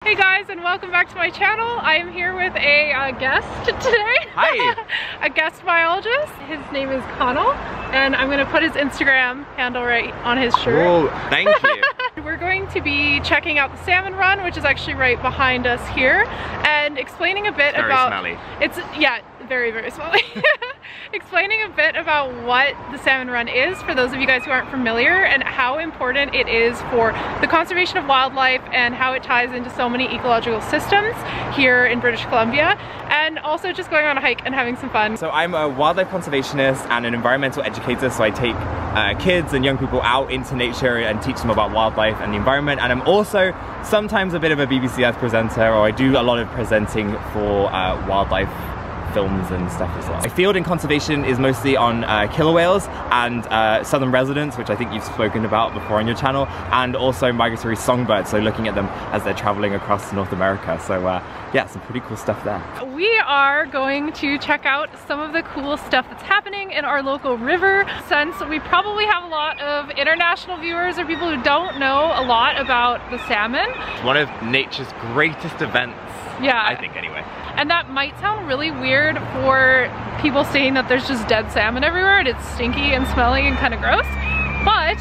Hey guys, and welcome back to my channel. I am here with a guest today. Hi! A guest biologist. His name is Connell, and I'm gonna put his Instagram handle right on his shirt. Oh, thank you. We're going to be checking out the salmon run, which is actually right behind us here, and explaining a bit about... Very smelly. It's, yeah, very, very smelly. Explaining a bit about what the salmon run is for those of you guys who aren't familiar, and how important it is for the conservation of wildlife and how it ties into so many ecological systems here in British Columbia, and also just going on a hike and having some fun. So I'm a wildlife conservationist and an environmental educator, so I take kids and young people out into nature and teach them about wildlife and the environment, and I'm also sometimes a bit of a BBC Earth presenter, or I do a lot of presenting for wildlife films and stuff as well. My field in conservation is mostly on killer whales and southern residents, which I think you've spoken about before on your channel, and also migratory songbirds, so looking at them as they're traveling across North America. So yeah, some pretty cool stuff there. We are going to check out some of the cool stuff that's happening in our local river, since we probably have a lot of international viewers or people who don't know a lot about the salmon. One of nature's greatest events, yeah, I think anyway. And that might sound really weird for people saying that there's just dead salmon everywhere and it's stinky and smelly and kind of gross, but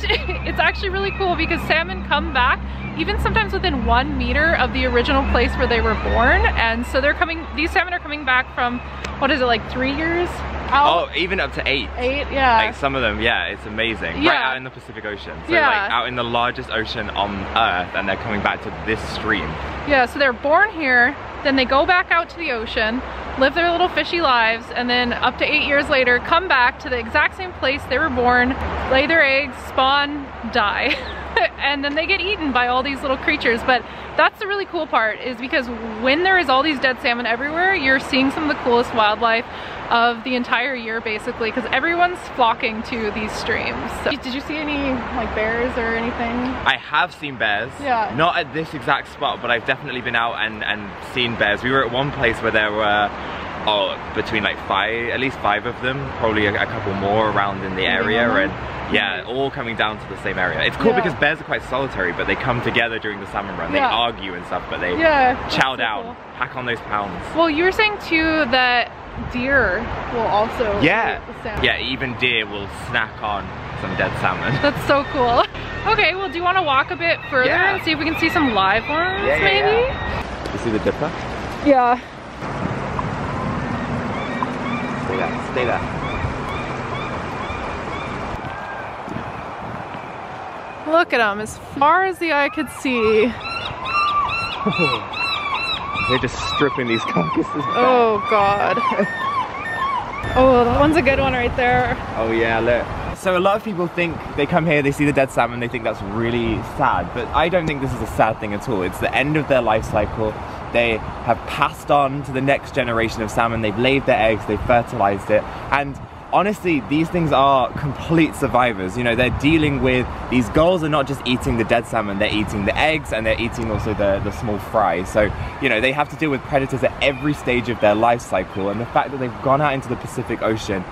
it's actually really cool because salmon come back even sometimes within 1 meter of the original place where they were born. And so these salmon are coming back from, what is it, like 3 years out? Oh, even up to 8. 8, yeah. Like some of them, yeah, it's amazing. Yeah. Right out in the Pacific Ocean. So yeah, like out in the largest ocean on Earth, and they're coming back to this stream. Yeah, so they're born here, then they go back out to the ocean, live their little fishy lives, and then up to 8 years later come back to the exact same place they were born, lay their eggs, spawn, die. And then they get eaten by all these little creatures. But that's the really cool part, is because when there is all these dead salmon everywhere, you're seeing some of the coolest wildlife of the entire year, basically, because everyone's flocking to these streams. So, did you see any like bears or anything? I have seen bears. Yeah. Not at this exact spot, but I've definitely been out and seen bears. We were at one place where there were between like at least five of them, probably a couple more around in the area, and yeah, all coming down to the same area. It's cool because bears are quite solitary, but they come together during the salmon run. They argue and stuff, but they chow down, so cool. Pack on those pounds. Well, you were saying too that deer will also eat the salmon. Yeah, even deer will snack on some dead salmon. That's so cool. Okay, well, do you want to walk a bit further and see if we can see some live ones, maybe? Yeah. You see the dipper? Yeah. Stay there, stay there. Look at them, as far as the eye could see. They're just stripping these carcasses back. Oh God. Oh, that one's a good one right there. Oh yeah, look. So a lot of people think they come here, they see the dead salmon, they think that's really sad, but I don't think this is a sad thing at all. It's the end of their life cycle. They have passed on to the next generation of salmon, they've laid their eggs, they've fertilized it, and honestly, these things are complete survivors. You know, they're dealing with, these gulls are not just eating the dead salmon, they're eating the eggs, and they're eating also the small fry. So, you know, they have to deal with predators at every stage of their life cycle, and the fact that they've gone out into the Pacific Ocean,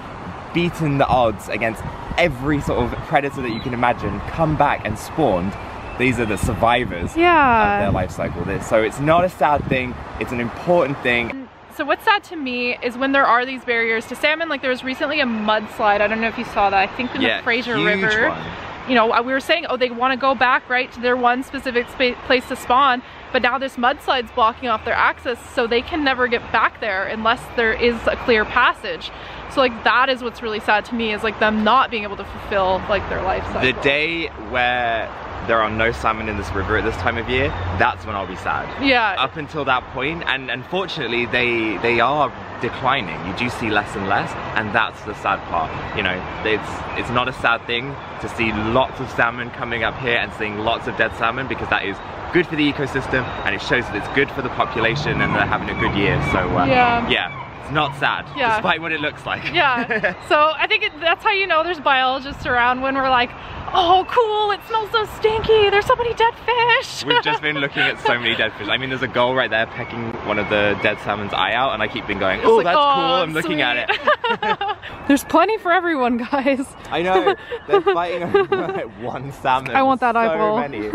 beaten the odds against every sort of predator that you can imagine, come back and spawned, these are the survivors of their life cycle. So it's not a sad thing, it's an important thing. So what's sad to me is when there are these barriers to salmon. Like there was recently a mudslide, I don't know if you saw that, I think in the Fraser River. One. You know, we were saying, oh, they want to go back, right, to their one specific place to spawn, but now this mudslide's blocking off their access, so they can never get back there unless there is a clear passage. So like that is what's really sad to me, is like them not being able to fulfill like their life cycle. The day where there are no salmon in this river at this time of year, that's when I'll be sad. Yeah. Up until that point, and unfortunately they are declining. You do see less and less, and that's the sad part. You know, it's not a sad thing to see lots of salmon coming up here and seeing lots of dead salmon, because that is good for the ecosystem and it shows that it's good for the population and they're having a good year. So yeah. It's not sad, despite what it looks like. Yeah, so I think that's how you know there's biologists around, when we're like, oh cool, it smells so stinky, there's so many dead fish. We've just been looking at so many dead fish. I mean, there's a gull right there pecking one of the dead salmon's eye out, and I keep been going, oh, like, that's cool, I'm looking at it. There's plenty for everyone, guys. I know, they're fighting over like one salmon. I want that eyeball. So many.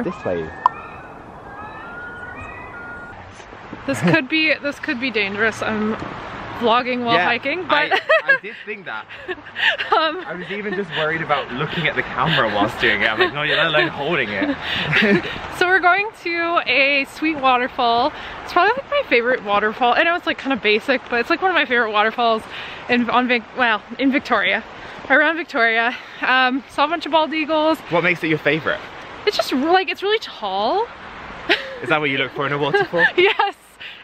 This way. This could be dangerous. I'm vlogging while hiking, but I did think that. I was even just worried about looking at the camera whilst doing it. I'm like, no, you're not alone holding it. So we're going to a sweet waterfall. It's probably like my favorite waterfall. I know it's like kind of basic, but it's like one of my favorite waterfalls in Victoria. Around Victoria. Saw a bunch of bald eagles. What makes it your favorite? It's just like, it's really tall. Is that what you look for in a waterfall? Yes.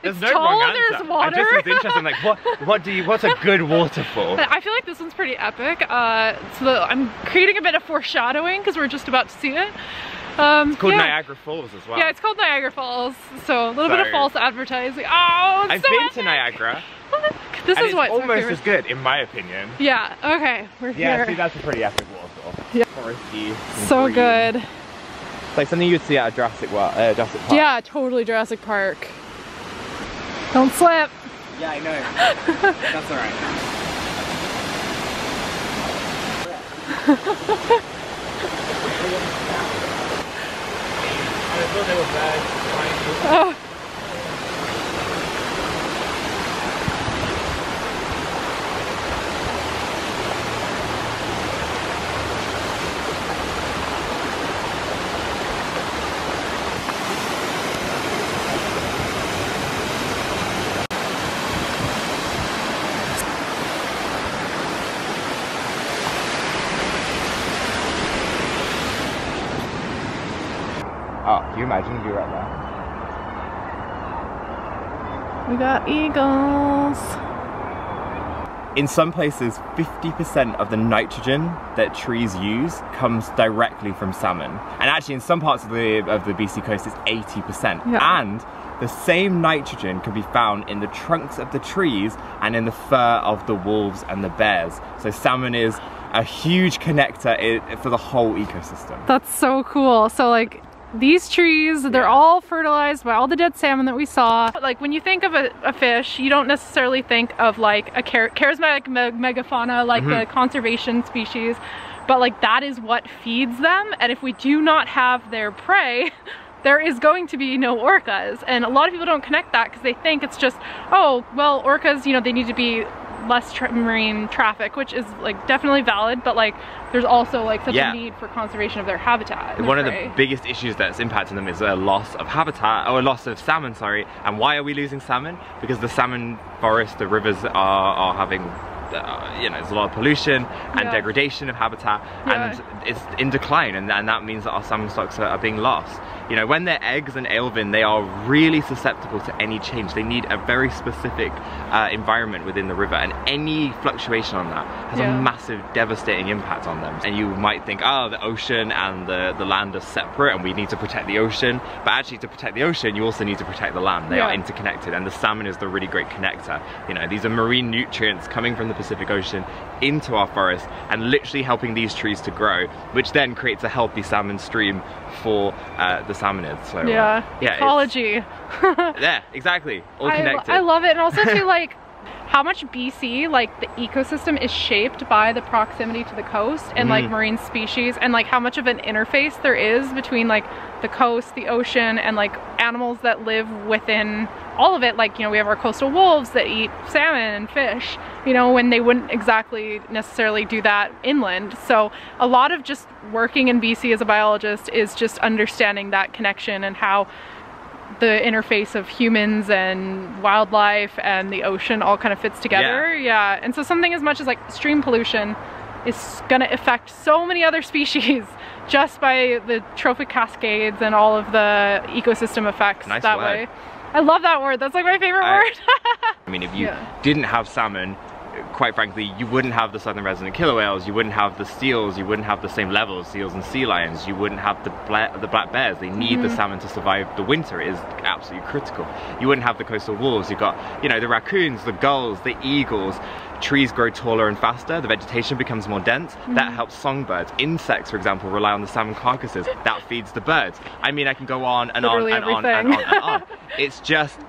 There's it's no tall wrong and answer. there's water. I just was interested, like, what's a good waterfall? I feel like this one's pretty epic. I'm creating a bit of foreshadowing because we're just about to see it. It's called Niagara Falls as well. Yeah, it's called Niagara Falls. So a little bit of false advertising. Oh, it's I've so been epic. to Niagara. This is what's almost as good, in my opinion. Yeah. Okay, we're here. Yeah, see, that's a pretty epic waterfall. Yeah. Foresty. So green. good. It's like something you'd see at a Jurassic Park. Yeah, totally Jurassic Park. Don't slip. Yeah, I know. That's alright. Oh. Oh, can you imagine if you were right there? We got eagles. In some places, 50% of the nitrogen that trees use comes directly from salmon. And actually in some parts of the BC coast it's 80%. Yeah. And the same nitrogen can be found in the trunks of the trees and in the fur of the wolves and the bears. So salmon is a huge connector for the whole ecosystem. That's so cool. So like these trees, they're all fertilized by all the dead salmon that we saw. Like when you think of a fish, you don't necessarily think of like a charismatic megafauna, like the conservation species, but like that is what feeds them. And if we do not have their prey, there is going to be no orcas. And a lot of people don't connect that because they think it's just, oh, well, orcas, you know, they need to be less marine traffic, which is like definitely valid, but like there's also like such a need for conservation of their habitat. One of the biggest issues that's impacting them is a loss of habitat, or a loss of salmon, sorry. And why are we losing salmon? Because the salmon forest, the rivers are having you know, there's a lot of pollution and degradation of habitat, and it's in decline, and that means that our salmon stocks are being lost. You know, when they're eggs and alevin, they are really susceptible to any change. They need a very specific environment within the river, and any fluctuation on that has a massive, devastating impact on them. And you might think, oh, the ocean and the land are separate and we need to protect the ocean, but actually to protect the ocean you also need to protect the land. They are interconnected, and the salmon is the really great connector. You know, these are marine nutrients coming from the Pacific Ocean into our forest and literally helping these trees to grow, which then creates a healthy salmon stream for the salmonids. So ecology. Yeah, exactly, all connected. I love it. And also too, like how much BC, like the ecosystem is shaped by the proximity to the coast and like marine species, and like how much of an interface there is between like the coast, the ocean, and like animals that live within all of it. Like, you know, we have our coastal wolves that eat salmon and fish, you know, when they wouldn't exactly necessarily do that inland. So a lot of just working in BC as a biologist is just understanding that connection and how the interface of humans and wildlife and the ocean all kind of fits together. And so something as much as like stream pollution is gonna affect so many other species just by the trophic cascades and all of the ecosystem effects that way. I love that word. That's like my favorite word. I mean, if you didn't have salmon, quite frankly, you wouldn't have the southern resident killer whales, you wouldn't have the seals, you wouldn't have the same level of seals and sea lions, you wouldn't have the black bears. They need the salmon to survive the winter. It is absolutely critical. You wouldn't have the coastal wolves. You've got, you know, the raccoons, the gulls, the eagles. Trees grow taller and faster, the vegetation becomes more dense. That helps songbirds. Insects, for example, rely on the salmon carcasses. That feeds the birds. I mean, I can go on and on and on and on and on. It's just,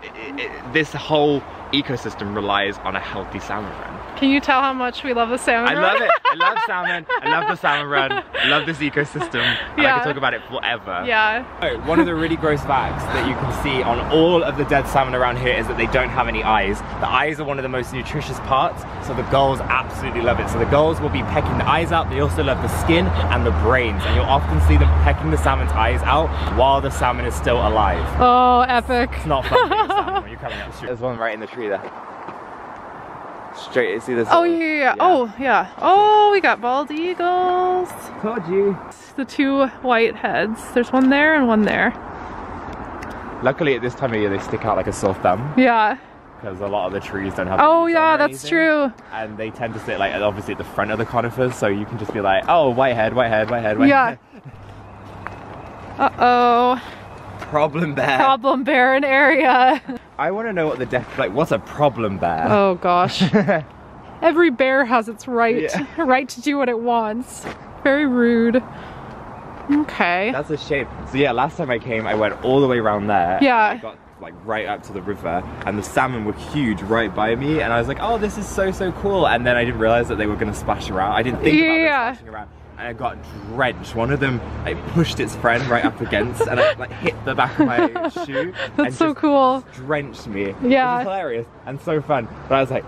this whole ecosystem relies on a healthy salmon run. Can you tell how much we love the salmon run? I love it. I love salmon. I love the salmon run. I love this ecosystem. And I can talk about it forever. Yeah. So, one of the really gross facts that you can see on all of the dead salmon around here is that they don't have any eyes. The eyes are one of the most nutritious parts, so the gulls absolutely love it. So the gulls will be pecking the eyes out. They also love the skin and the brains, and you'll often see them pecking the salmon's eyes out while the salmon is still alive. Oh, epic. It's not fun being a salmon when you're coming up the street. There's one right in the tree there. Straight, see this? Oh yeah. Oh yeah. Oh, we got bald eagles. Told you. The two white heads. There's one there and one there. Luckily at this time of year they stick out like a sore thumb. Yeah. Because a lot of the trees don't have Oh yeah, that's true. And they tend to sit like obviously at the front of the conifers, so you can just be like, oh, white head, white head, white head, white head. Yeah. Uh-oh. Problem bear. Problem barren area. I want to know what the what's a problem bear? Oh gosh. Every bear has its right to do what it wants. Very rude. Okay. That's a shame. So yeah, last time I came, I went all the way around there. Yeah. I got like right up to the river, and the salmon were huge right by me, and I was like, oh, this is so cool. And then I didn't realize that they were going to splash around. I didn't think about them splashing around. And I got drenched. One of them like pushed its friend right up against, and I like hit the back of my shoe. That's so cool. Drenched me. Yeah. It was hilarious and so fun. But I was like,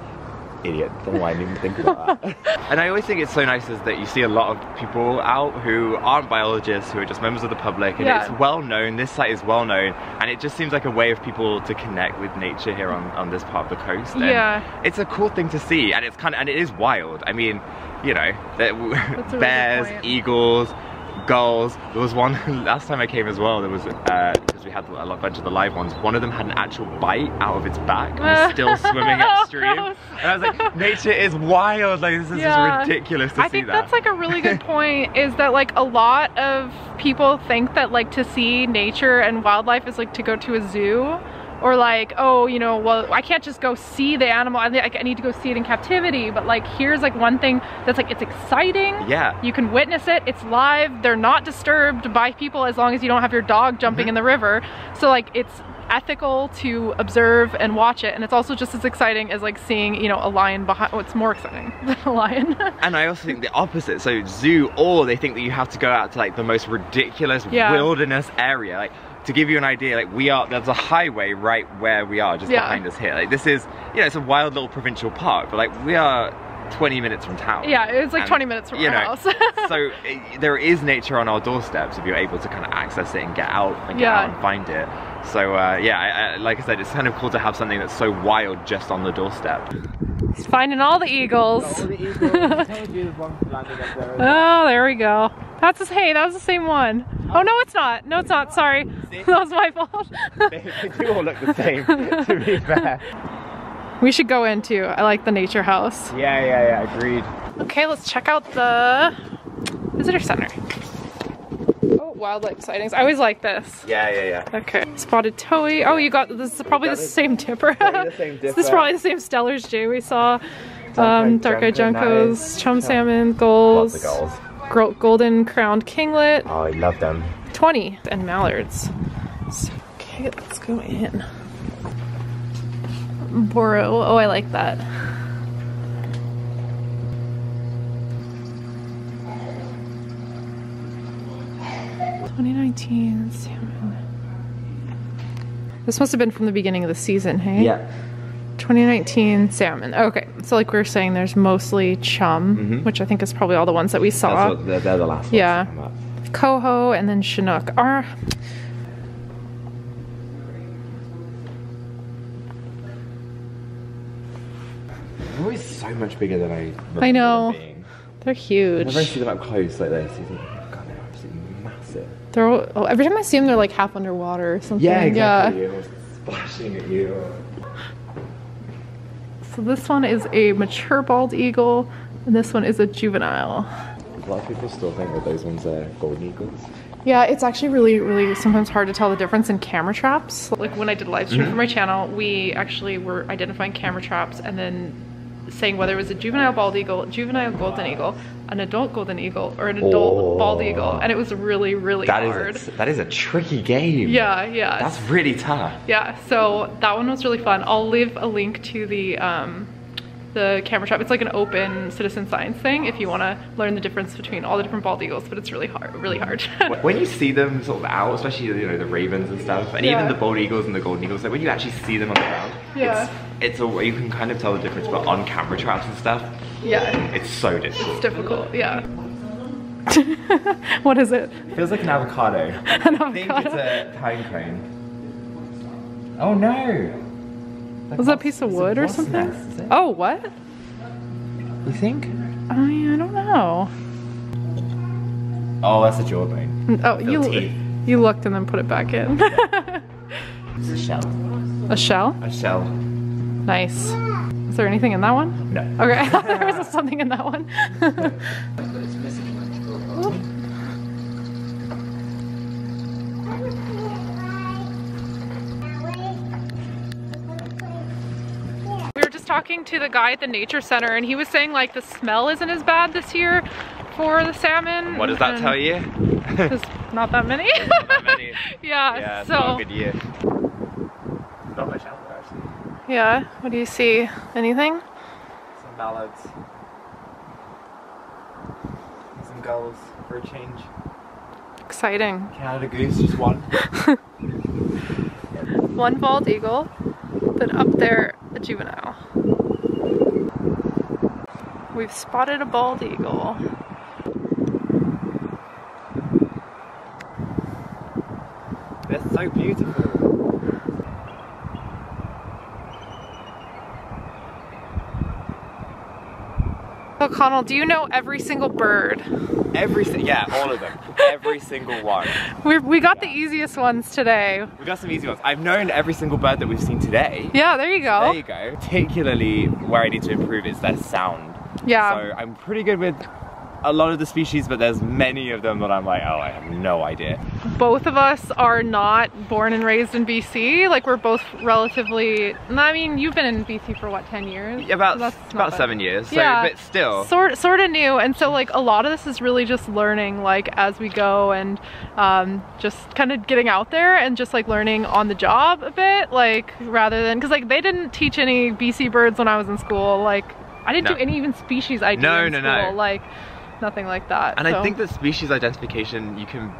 idiot, don't know why I didn't even think about that. And I always think it's so nice is that you see a lot of people out who aren't biologists, who are just members of the public, and it's well known, this site is well known, and it just seems like a way of people to connect with nature here on this part of the coast. And it's a cool thing to see, and it's kind of, and it is wild. I mean, you know, bears, eagles, gulls. There was one last time I came as well. There was because we had a bunch of the live ones. One of them had an actual bite out of its back and was still swimming upstream. And I was like, nature is wild. Like this is just ridiculous to see that. I think that's like a really good point. Is that like a lot of people think that like to see nature and wildlife is like to go to a zoo. Or like, oh, you know, well, I can't just go see the animal. I need to go see it in captivity. But like, here's like one thing that's like, it's exciting. Yeah. You can witness it. It's live. They're not disturbed by people as long as you don't have your dog jumping in the river. So like, it's ethical to observe and watch it. And it's also just as exciting as like seeing, you know, a lion behind. Oh, it's more exciting than a lion. And I also think the opposite. So zoo, or they think that you have to go out to like the most ridiculous wilderness area. Like, to give you an idea, like there's a highway right where we are, just behind us here. Like this is, you know, it's a wild little provincial park, but like we are 20 minutes from town. Yeah, it's like 20 minutes from our house. So there is nature on our doorsteps if you're able to kind of access it and get out and find it. So yeah, like I said, it's kind of cool to have something that's so wild just on the doorstep. He's finding all the eagles. All the eagles. I told you there's one landing up there. Oh, there we go. That's hey, that was the same one. Oh no, it's not. No, it's not. Sorry, that was my fault. They do all look the same, to be fair. We should go into. I like the nature house. Yeah, agreed. Okay, let's check out the visitor center. Oh, wildlife sightings. I always like this. Yeah. Okay, spotted towhee. Oh, you got this. Is probably the same dipper. This is probably the same Stellar's Jay we saw. Dark-eyed juncos, chum salmon, gulls. Lots of gulls. Golden crowned kinglet. Oh, I love them. 20 and mallards. So, okay, let's go in. Boro. Oh, I like that. $20.19 salmon. This must have been from the beginning of the season, hey? Yeah. 2019 salmon. Okay, so like we were saying, there's mostly chum, which I think is probably all the ones that we saw. They're the last ones. Yeah. Coho and then Chinook. They're always so much bigger than I remember. I know. Them being. They're huge. Whenever I see them up close like this, you think, oh god, they're absolutely massive. They're all, every time I see them, they're like half underwater or something. Yeah, exactly. Yeah. Splashing at you. So this one is a mature bald eagle, and this one is a juvenile. A lot of people still think that those ones are golden eagles. Yeah, it's actually really sometimes hard to tell the difference in camera traps. Like when I did a live stream for my channel, we actually were identifying camera traps and then saying whether it was a juvenile bald eagle, juvenile golden eagle, an adult golden eagle, or an adult bald eagle. And it was really hard. That is a tricky game. Yeah. That's really tough. Yeah, so that one was really fun. I'll leave a link to the the camera trap. It's like an open citizen science thing if you want to learn the difference between all the different bald eagles, but it's really hard, really hard. When you see them sort of out, especially, you know, the ravens and stuff, and even the bald eagles and the golden eagles, like when you actually see them on the ground, it's a way you can kind of tell the difference, but on camera traps and stuff, it's so difficult. It's difficult, What is it? It feels like an avocado. I think it's a pine cone. Oh no! Was that a piece of wood or something? Oh, what? You think? I don't know. Oh, that's a jawbone. Oh, you looked and then put it back in. It's a shell. A shell? A shell. Nice. Is there anything in that one? No. Okay, there was something in that one. Talking to the guy at the nature center, and he was saying like the smell isn't as bad this year for the salmon. What does that tell you? There's not that many. Not that many. Yeah, it's so not a good year. Not much out there actually. Yeah, what do you see? Anything? Some mallards. Some gulls for a change. Exciting. Canada goose, just one. One bald eagle, but up there a juvenile. We've spotted a bald eagle. They're so beautiful. So Connell, do you know every single bird? Yeah, all of them. Every single one. We got the easiest ones today. We got some easy ones. I've known every single bird that we've seen today. Yeah, there you go. So there you go. Particularly where I need to improve is their sound. Yeah. So I'm pretty good with a lot of the species, but there's many of them that I'm like, oh, I have no idea. Both of us are not born and raised in BC. Like, we're both relatively, I mean, you've been in BC for what, 10 years? About 7 years, so, yeah, but still. Sort of new, and so like a lot of this is really just learning like as we go, and just kind of getting out there and just like learning on the job a bit, like rather than, because like they didn't teach any BC birds when I was in school. Like I didn't do any even species ID in school. Like nothing like that. And I think that species identification, you can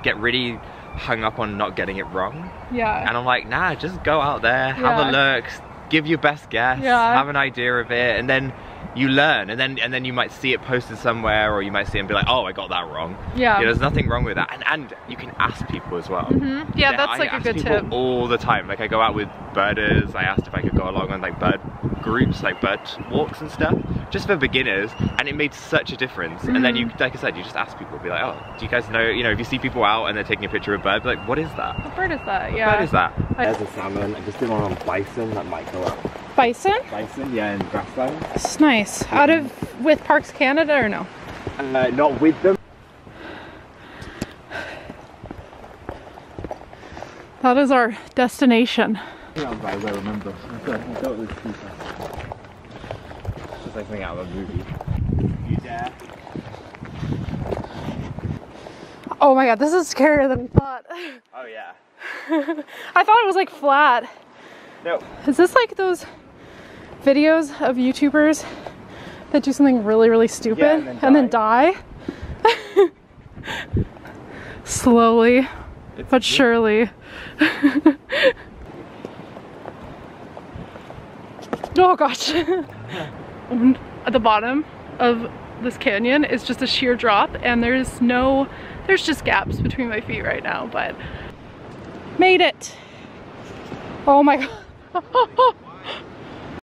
get really hung up on not getting it wrong. Yeah. And I'm like, nah, just go out there, have a look, give your best guess, have an idea of it, and then you learn, and then you might see it posted somewhere, or you might see it and be like, oh, I got that wrong. Yeah. There's nothing wrong with that. And you can ask people as well. Mm-hmm. Yeah, that's like a good tip. All the time. Like I go out with birders, I asked if I could go along on like bird groups, like bird walks and stuff, just for beginners, and it made such a difference. And then you, like I said, you just ask people, be like, oh, do you guys know, if you see people out and they're taking a picture of a bird, be like, what is that? What bird is that? Yeah. What bird is that? There's a salmon. I just did one on bison that might go up. Bison? Bison, yeah, in grassland. It's nice. With Parks Canada or no? Not with them. That is our destination. I remember. I thought it was super. Just like something out of a movie. You dare? Oh my god, this is scarier than I thought. Oh yeah. I thought it was like flat. No. Is this like those videos of YouTubers that do something really, really stupid and then die? Slowly, but surely. Oh gosh. At the bottom of this canyon is just a sheer drop, and there's just gaps between my feet right now, but made it. Oh my god.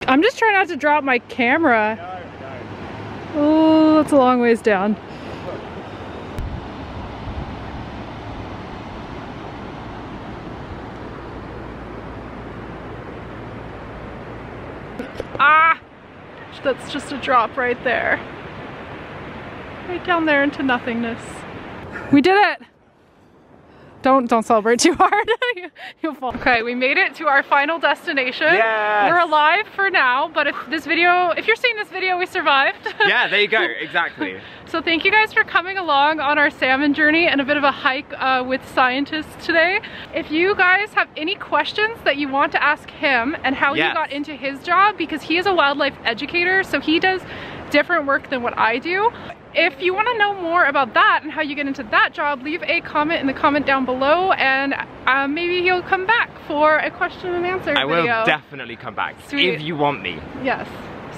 I'm just trying not to drop my camera. No. Oh, that's a long ways down. Ah! That's just a drop right there. Right down there into nothingness. We did it! Don't celebrate too hard. You'll fall. Okay, we made it to our final destination. Yes. We're alive for now, but if you're seeing this video, we survived. Yeah, there you go, exactly. So thank you guys for coming along on our salmon journey and a bit of a hike with scientists today. If you guys have any questions that you want to ask him and how he got into his job, because he is a wildlife educator, so he does different work than what I do. If you want to know more about that and how you get into that job, leave a comment in the comment down below, and maybe he'll come back for a question and answer video. I will definitely come back. Sweet. If you want me. Yes.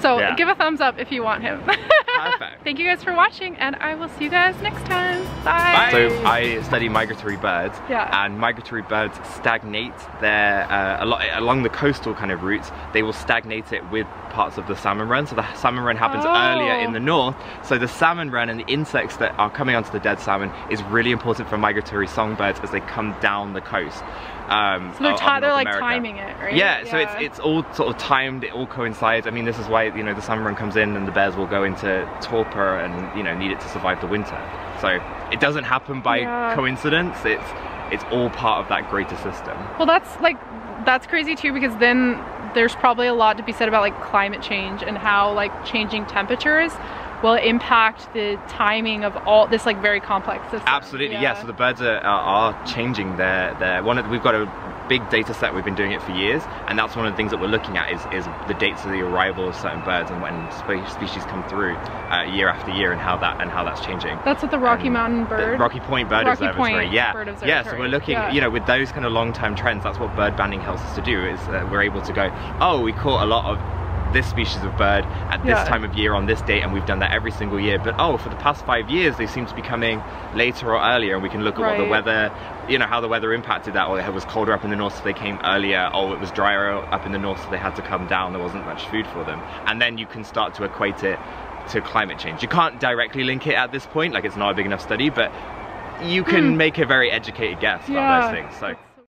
So give a thumbs up if you want him. Perfect. Thank you guys for watching, and I will see you guys next time. Bye. So I study migratory birds, and migratory birds stagnate along the coastal kind of routes. They will stagnate it with parts of the salmon run. So the salmon run happens earlier in the north. So the salmon run and the insects that are coming onto the dead salmon is really important for migratory songbirds as they come down the coast. So they're like timing it, right? Yeah, so it's all sort of timed, it all coincides. I mean, this is why, you know, the salmon run comes in and the bears will go into torpor and, you know, need it to survive the winter. So it doesn't happen by coincidence, it's all part of that greater system. Well, that's crazy too, because then there's probably a lot to be said about like climate change and how like changing temperatures will impact the timing of all this like very complex system. Absolutely, yeah. So the birds are changing we've got a big data set, we've been doing it for years, and that's one of the things that we're looking at is the dates of the arrival of certain birds and when species come through year after year, and how that's changing. That's what the Rocky Mountain Bird, Rocky Point Bird Observatory, Bird Observatory. Yeah, so we're looking, you know, with those kind of long-term trends, that's what bird banding helps us to do, is we're able to go, oh, we caught a lot of this species of bird at this time of year on this date, and we've done that every single year, but oh, for the past 5 years they seem to be coming later or earlier, and we can look at what the weather, you know, how the weather impacted that. Or it was colder up in the north so they came earlier, or it was drier up in the north so they had to come down, there wasn't much food for them, and then you can start to equate it to climate change. You can't directly link it at this point, like it's not a big enough study, but you can make a very educated guess about those things. So